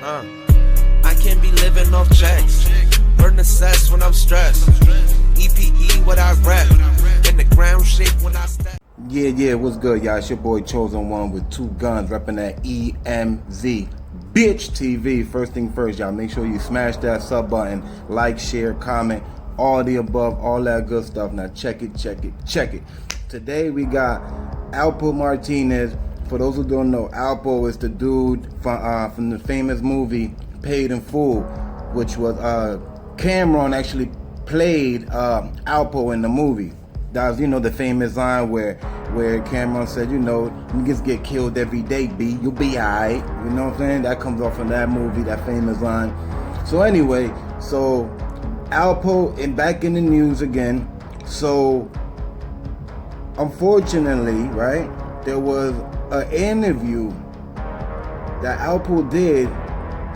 I can't be living off checks. Burn the cess when I'm stressed. EPE what I rap. In the ground shake when I step. Yeah, what's good, y'all? It's your boy Chosen One with two guns, repping that EmZ Bitch TV. First thing first, y'all, make sure you smash that sub button, like, share, comment, all the above, all that good stuff. Now check it. Today we got Alpo Martinez. For those who don't know, Alpo is the dude from the famous movie Paid in Full, which was Cameron actually played Alpo in the movie. That was, the famous line where Cameron said, niggas get killed every day, B. You'll be alright. You know what I'm saying? That comes off of that movie, that famous line. So anyway, Alpo and back in the news again. So unfortunately, right, there was an interview that Alpo did.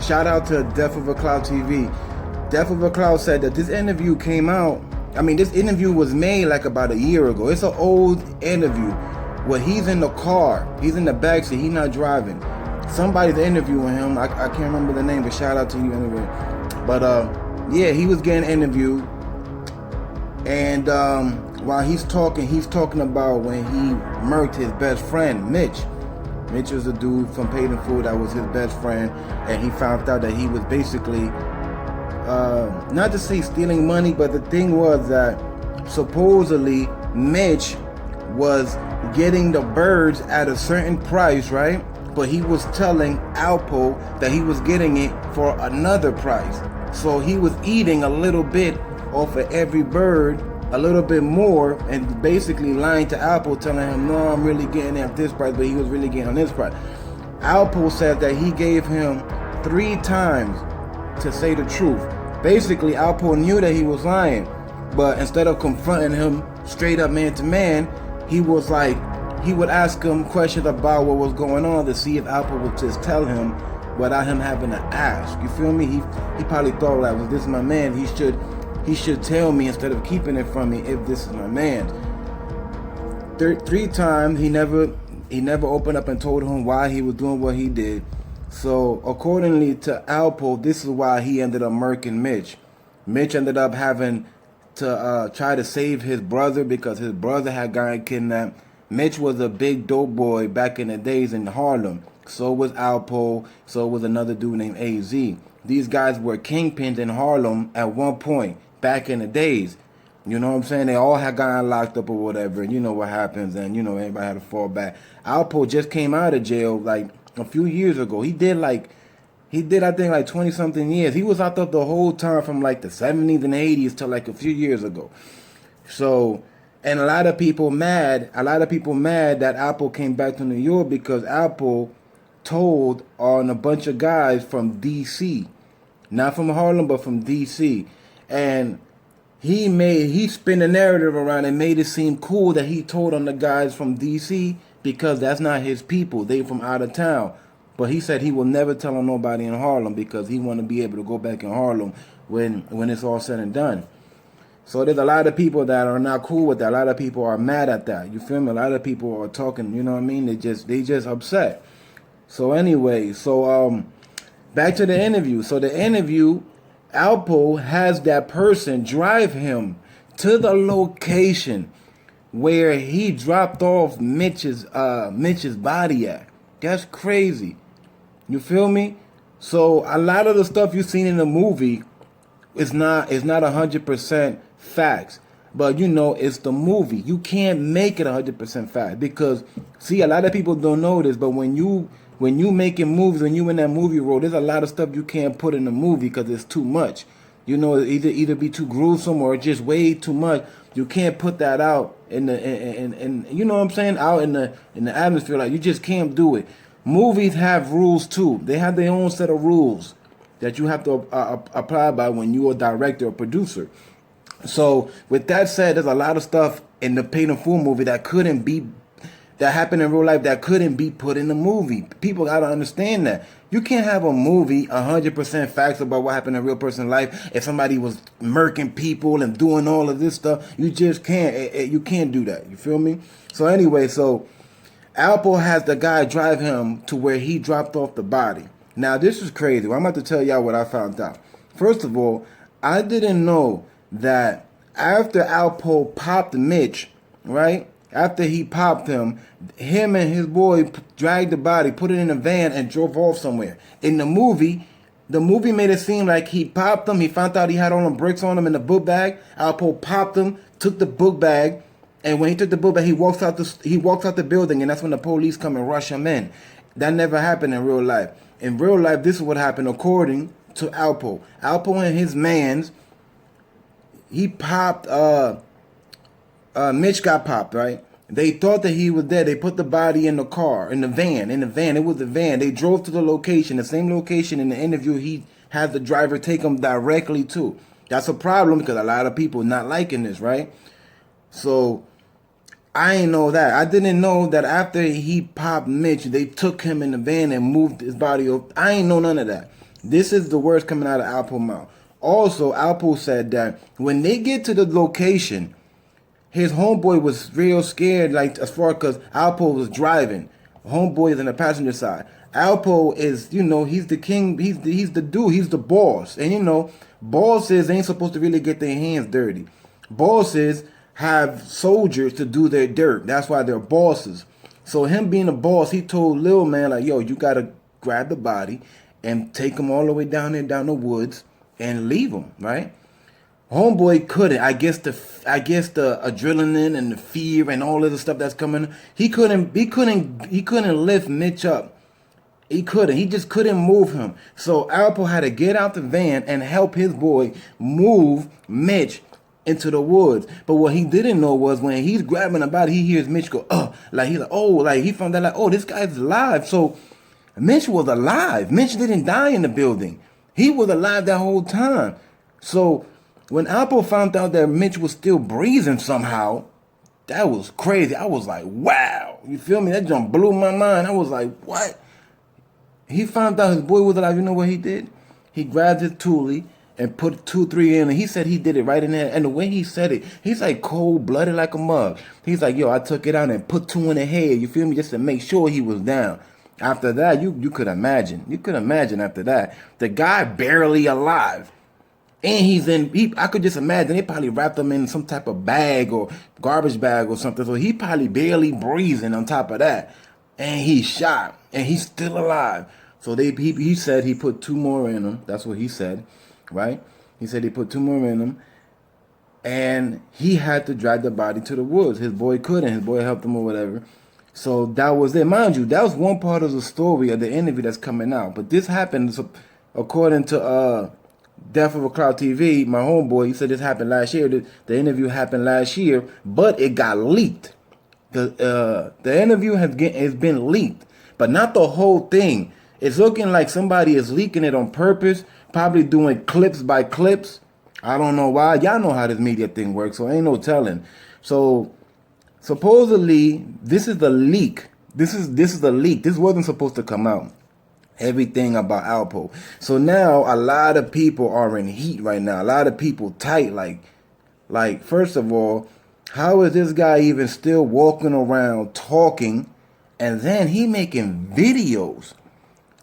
Shout out to Death of a Cloud TV. Death of a Cloud said that this interview came out. This interview was made like about a year ago. It's an old interview where he's in the car. He's in the backseat. He's not driving. Somebody's interviewing him. I can't remember the name, but shout out to you anyway. But yeah, he was getting interviewed. And while he's talking about when he murked his best friend, Mitch. Mitch was a dude from Paid in Full that was his best friend. And he found out that he was basically... not to say stealing money, but the thing was that supposedly Mitch was getting the birds at a certain price, right? But he was telling Alpo that he was getting it for another price. So he was eating a little bit off of every bird, a little bit more, and basically lying to Alpo, telling him, no, I'm really getting it at this price, but he was really getting on this price. Alpo said that he gave him 3 times to say the truth. Basically, Alpo knew that he was lying, but instead of confronting him straight up man to man, he was like, he would ask him questions about what was going on to see if Alpo would just tell him without him having to ask. You feel me? He probably thought, like, well, this is my man. He should tell me instead of keeping it from me if this is my man. 3 times he never opened up and told him why he was doing what he did. So, accordingly to Alpo, this is why he ended up murking Mitch. Mitch ended up having to try to save his brother because his brother had gotten kidnapped. Mitch was a big dope boy back in the days in Harlem. So was Alpo. So was another dude named AZ. These guys were kingpins in Harlem at one point back in the days. You know what I'm saying? They all had gotten locked up or whatever. And you know what happens. And, everybody had to fall back. Alpo just came out of jail, like, a few years ago. He did I think like 20 something years. He was out there the whole time from like the 70s and 80s till like a few years ago. So, and a lot of people mad that Alpo came back to New York because Alpo told on a bunch of guys from DC, not from Harlem but from DC, and he spun the narrative around and made it seem cool that he told on the guys from DC because that's not his people. They from out of town. But he said he will never tell on nobody in Harlem because he want to be able to go back in Harlem when it's all said and done. So there's a lot of people that are not cool with that. A lot of people are mad at that. You feel me? A lot of people are talking, you know what I mean? They just upset. So anyway, back to the interview. So the interview, Alpo has that person drive him to the location where he dropped off Mitch's body at. That's crazy. You feel me? So a lot of the stuff you've seen in the movie is not 100% facts. But it's the movie. You can't make it 100% fact because see, a lot of people don't know this, but when you making movies, when you in that movie role, there's a lot of stuff you can't put in the movie because it's too much. Either be too gruesome or just way too much. You can't put that out in you know what I'm saying, out in the atmosphere. Like, you just can't do it. Movies have rules too. They have their own set of rules that you have to apply by when you're a director or producer. So with that said, there's a lot of stuff in the Paid in Full movie that happened in real life that couldn't be put in the movie. People gotta understand that. You can't have a movie 100% facts about what happened in a real person's life. If somebody was murking people and doing all of this stuff, you just can't. You can't do that. You feel me? So anyway, Alpo has the guy drive him to where he dropped off the body. Now, this is crazy. I'm about to tell y'all what I found out. First of all, I didn't know that after Alpo popped Mitch, right? After he popped him and his boy dragged the body, put it in a van, and drove off somewhere. In the movie made it seem like he popped him. He found out he had all them bricks on him in the book bag. Alpo popped him, took the book bag, and when he took the book bag, he walks out the building, and that's when the police come and rush him in. That never happened in real life. In real life, this is what happened according to Alpo. Alpo and his mans, he popped. Mitch got popped, right? They thought that he was dead. They put the body in the car, in the van. It was the van. They drove to the location, the same location in the interview he had the driver take him directly to. That's a problem because a lot of people not liking this, right? So I ain't know that. I didn't know that after he popped Mitch, they took him in the van and moved his body up. I ain't know none of that. This is the worst coming out of Alpo's mouth. Also, Alpo said that when they get to the location, his homeboy was real scared, like as far because Alpo was driving. Homeboy is on the passenger side. Alpo is, he's the king. He's the dude. He's the boss. And bosses ain't supposed to really get their hands dirty. Bosses have soldiers to do their dirt. That's why they're bosses. So him being a boss, he told Lil Man like, yo, you gotta grab the body and take him all the way down there, down the woods, and leave him, right? Homeboy couldn't. I guess the adrenaline and the fear and all of the stuff that's coming. He couldn't lift Mitch up. He couldn't. He just couldn't move him. So Alpo had to get out the van and help his boy move Mitch into the woods. But what he didn't know was when he's grabbing the body, he hears Mitch go, he found out like, oh, this guy's alive. So Mitch was alive. Mitch didn't die in the building. He was alive that whole time. So when Alpo found out that Mitch was still breathing somehow, that was crazy. I was like, wow. You feel me? That jump blew my mind. I was like, what? He found out his boy was alive. You know what he did? He grabbed his toolie and put 2-3 in, and he said he did it right in there. And the way he said it, he's like cold-blooded like a mug. He's like, yo, I took it out and put 2 in the head, you feel me, just to make sure he was down. After that, you could imagine. You could imagine after that. The guy barely alive. And I could just imagine they probably wrapped him in some type of bag or garbage bag or something. So he probably barely breathing on top of that. And he's shot. And he's still alive. So he said he put 2 more in him. That's what he said. Right? He said he put 2 more in him. And he had to drag the body to the woods. His boy couldn't. His boy helped him or whatever. So that was it. Mind you, that was one part of the story of the interview that's coming out. But this happened according to Death of a Cloud TV, my homeboy, he said this happened last year. The interview happened last year, but it got leaked. The interview has been leaked, but not the whole thing. It's looking like somebody is leaking it on purpose, probably doing clips by clips. I don't know why. Y'all know how this media thing works, so ain't no telling. So supposedly this is the leak. This is the leak. This wasn't supposed to come out. Everything about Alpo. So now a lot of people are in heat right now. A lot of people tight. Like first of all, how is this guy even still walking around talking, and then he making videos?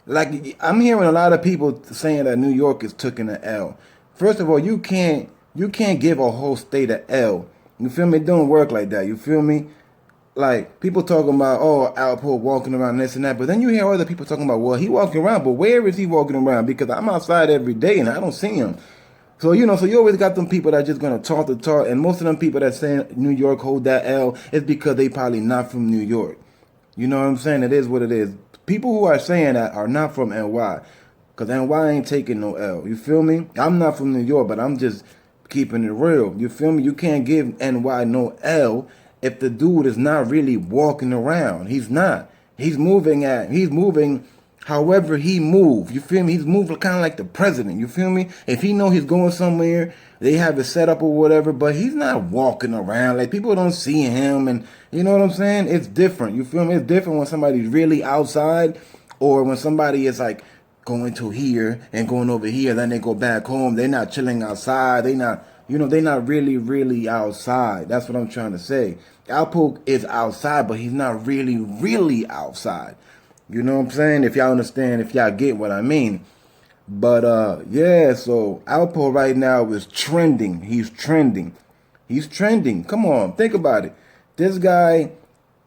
Like I'm hearing a lot of people saying that New York is taking an L. First of all, you can't give a whole state an L. You feel me? It don't work like that. You feel me? Like, people talking about, Alpo walking around this and that. But then you hear other people talking about, well, he walking around. But where is he walking around? Because I'm outside every day and I don't see him. So, you always got them people that are just going to talk the talk. And most of them people that say New York hold that L is because they probably not from New York. You know what I'm saying? It is what it is. People who are saying that are not from NY. Because NY ain't taking no L. You feel me? I'm not from New York, but I'm just keeping it real. You feel me? You can't give NY no L if the dude is not really walking around. He's not. He's moving however he moves. You feel me? He's moving kind of like the president. You feel me? If he know he's going somewhere, they have it set up or whatever, but he's not walking around. Like, people don't see him, and you know what I'm saying? It's different. You feel me? It's different when somebody's really outside, or when somebody is like going to here and going over here, then they go back home. They're not chilling outside. They're not really, really outside. That's what I'm trying to say. Alpo is outside, but he's not really, really outside. You know what I'm saying? If y'all understand, if y'all get what I mean. But yeah, so Alpo right now is trending. He's trending. He's trending. Come on, think about it. This guy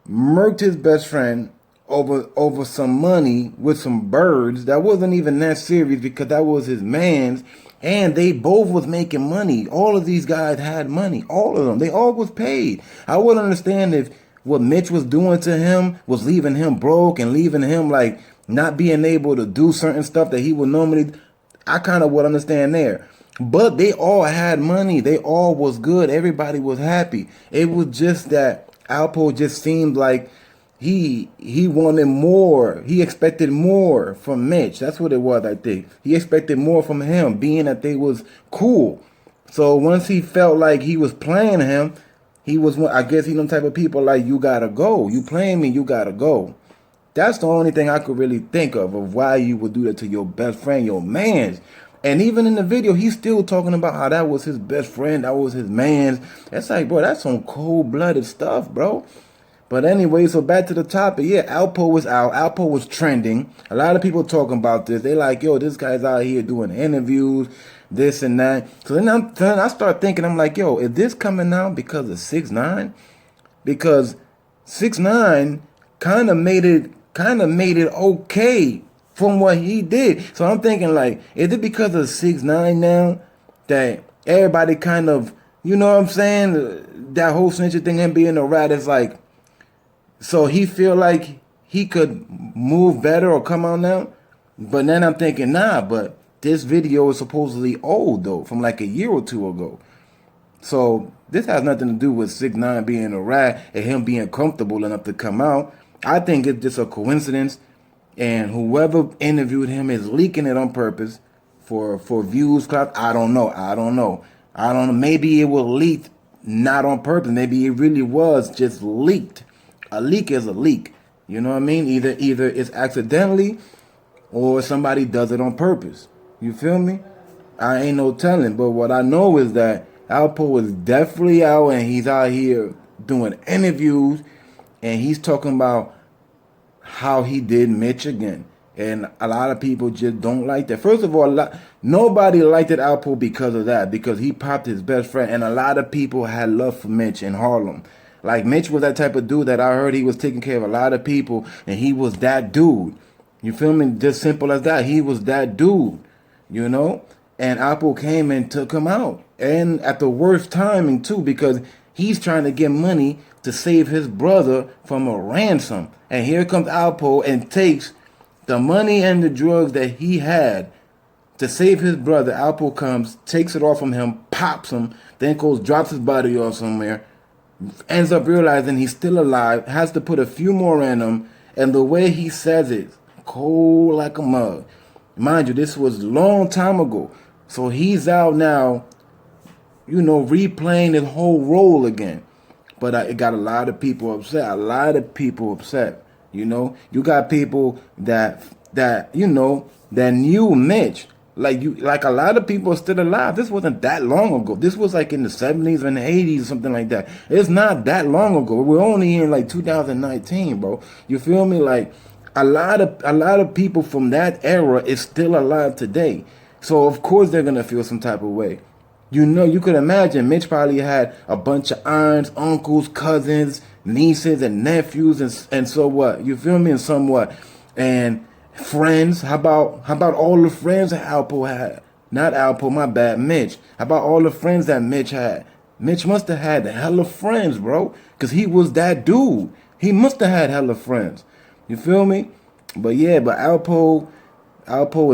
murked his best friend over some money with some birds. That wasn't even that serious because that was his man's. And they both was making money. All of these guys had money. All of them. They all was paid. I wouldn't understand if what Mitch was doing to him was leaving him broke and leaving him like not being able to do certain stuff that he would normally. I kind of would understand there. But they all had money. They all was good. Everybody was happy. It was just that Alpo just seemed like he wanted more. He expected more from Mitch. That's what it was, I think. He expected more from him, being that they was cool. So once he felt like he was playing him, he was, I guess he them type of people like, you gotta go. You playing me, you gotta go. That's the only thing I could really think of why you would do that to your best friend, your man's. And even in the video, he's still talking about how that was his best friend, that was his man's. That's like, bro, that's some cold-blooded stuff, bro. But anyway, so back to the topic. Yeah, Alpo was out. Alpo was trending. A lot of people talking about this. They like, yo, this guy's out here doing interviews, this and that. So then I start thinking, I'm like, yo, is this coming out because of 6ix9ine? Because 6ix9ine kind of made it okay from what he did. So I'm thinking like, is it because of 6ix9ine now that everybody kind of, you know what I'm saying? That whole snitching thing, him being a rat, is like, so he feel like he could move better or come out now? But then I'm thinking, nah, but this video is supposedly old though, from like a year or two ago. So this has nothing to do with 6ix9ine being a rat and him being comfortable enough to come out. I think it's just a coincidence, and whoever interviewed him is leaking it on purpose for views, clout. I don't know. Maybe it was leaked not on purpose. Maybe it really was just leaked. A leak is a leak. You know what I mean? Either it's accidentally or somebody does it on purpose. You feel me? I ain't no telling. But what I know is that Alpo is definitely out, and he's out here doing interviews, and he's talking about how he did Mitch again. And a lot of people just don't like that. First of all, nobody liked it Alpo because of that, because he popped his best friend. And a lot of people had love for Mitch in Harlem. Like, Mitch was that type of dude that I heard he was taking care of a lot of people, and he was that dude. You feel me? Just simple as that. He was that dude, you know? And Alpo came and took him out. And at the worst timing, too, because he's trying to get money to save his brother from a ransom. And here comes Alpo and takes the money and the drugs that he had to save his brother. Alpo comes, takes it all from him, pops him, then goes, drops his body off somewhere, ends up realizing he's still alive, has to put a few more in him, and the way he says it, cold like a mug. Mind you, this was a long time ago. So he's out now, you know, replaying his whole role again. But it got a lot of people upset. You know, you got people that you know, that knew Mitch. Like a lot of people are still alive. This wasn't that long ago. This was like in the 70s and the 80s, something like that. It's not that long ago. We're only in like 2019, bro. You feel me? Like a lot of people from that era is still alive today. So of course they're gonna feel some type of way. You know, you could imagine Mitch probably had a bunch of aunts, uncles, cousins, nieces, and nephews, and so what? You feel me? And somewhat, and friends. How about all the friends that Alpo had? Not Alpo, my bad, Mitch. How about all the friends that Mitch had? Mitch must have had hella friends, bro, because he was that dude. He must have had hella friends. You feel me? But yeah, but Alpo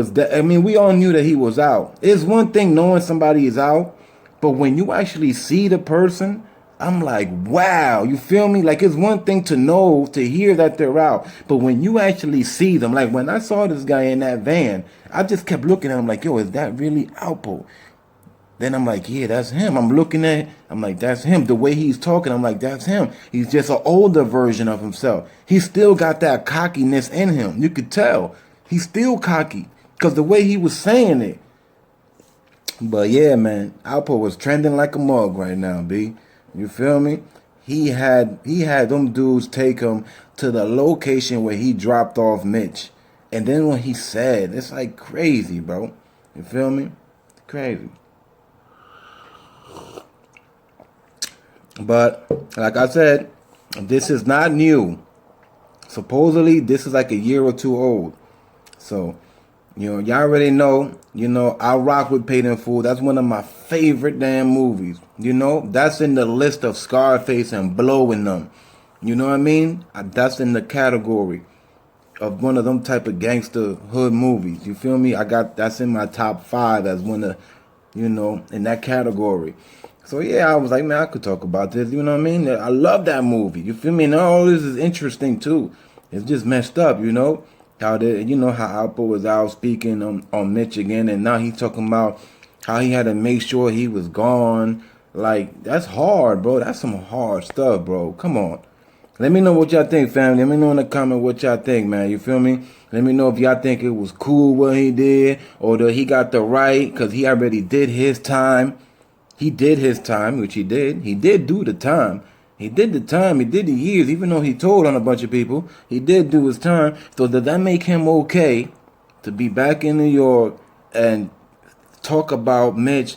is that. I mean, we all knew that he was out. It's one thing knowing somebody is out, but when you actually see the person, I'm like, wow, you feel me? Like, it's one thing to know, to hear that they're out, but when you actually see them, like when I saw this guy in that van, I just kept looking at him like, yo, is that really Alpo? Then I'm like, yeah, that's him. I'm looking at it, I'm like, that's him. The way he's talking, I'm like, that's him. He's just an older version of himself. He still got that cockiness in him. You could tell. He's still cocky because the way he was saying it. But yeah, man, Alpo was trending like a mug right now, B. You feel me? he had them dudes take him to the location where he dropped off Mitch. And then when he said, it's like crazy, bro. You feel me? Crazy. But like I said, this is not new. Supposedly, this is like a year or two old. So, y'all already know, I rock with Paid in Full. That's one of my favorite damn movies. That's in the list of Scarface and Blowing Them. You know what I mean? That's in the category of one of them type of gangster hood movies. You feel me? That's in my top 5 as one of, in that category. So yeah, I was like, man, I could talk about this. You know what I mean? I love that movie. You feel me? And all this is interesting too. It's just messed up, how how Alpo was out speaking on Michigan, and now he's talking about how he had to make sure he was gone. Like, that's hard, bro. That's some hard stuff, bro. Come on. Let me know what y'all think, family. Let me know in the comment what y'all think, man. You feel me? Let me know if y'all think it was cool what he did, or that he got the right, because he already did his time. He did his time, which he did. He did do the time. He did the time. He did the years, even though he told on a bunch of people. He did do his time. So does that make him okay to be back in New York and talk about Mitch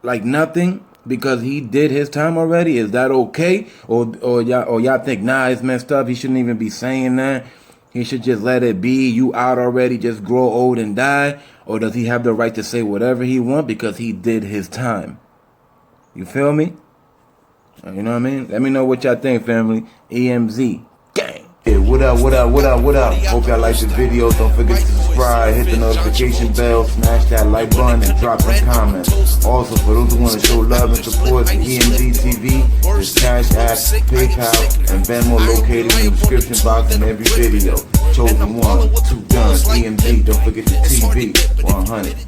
like nothing because he did his time already? Is that okay? Or y'all think, nah, it's messed up. He shouldn't even be saying that. He should just let it be. You out already. Just grow old and die. Or does he have the right to say whatever he wants because he did his time? You feel me? You know what I mean? Let me know what y'all think, family. EmZ. Gang. Hey, what up? Hope y'all like the video. Don't forget to subscribe, hit the notification bell, smash that like button, and drop some comments. Also, for those who want to show love and support to EmZ TV, there's Cash App, PayPal, and Venmo located in the description box in every video. Chosen one, 2 guns, EmZ. Don't forget the TV 100.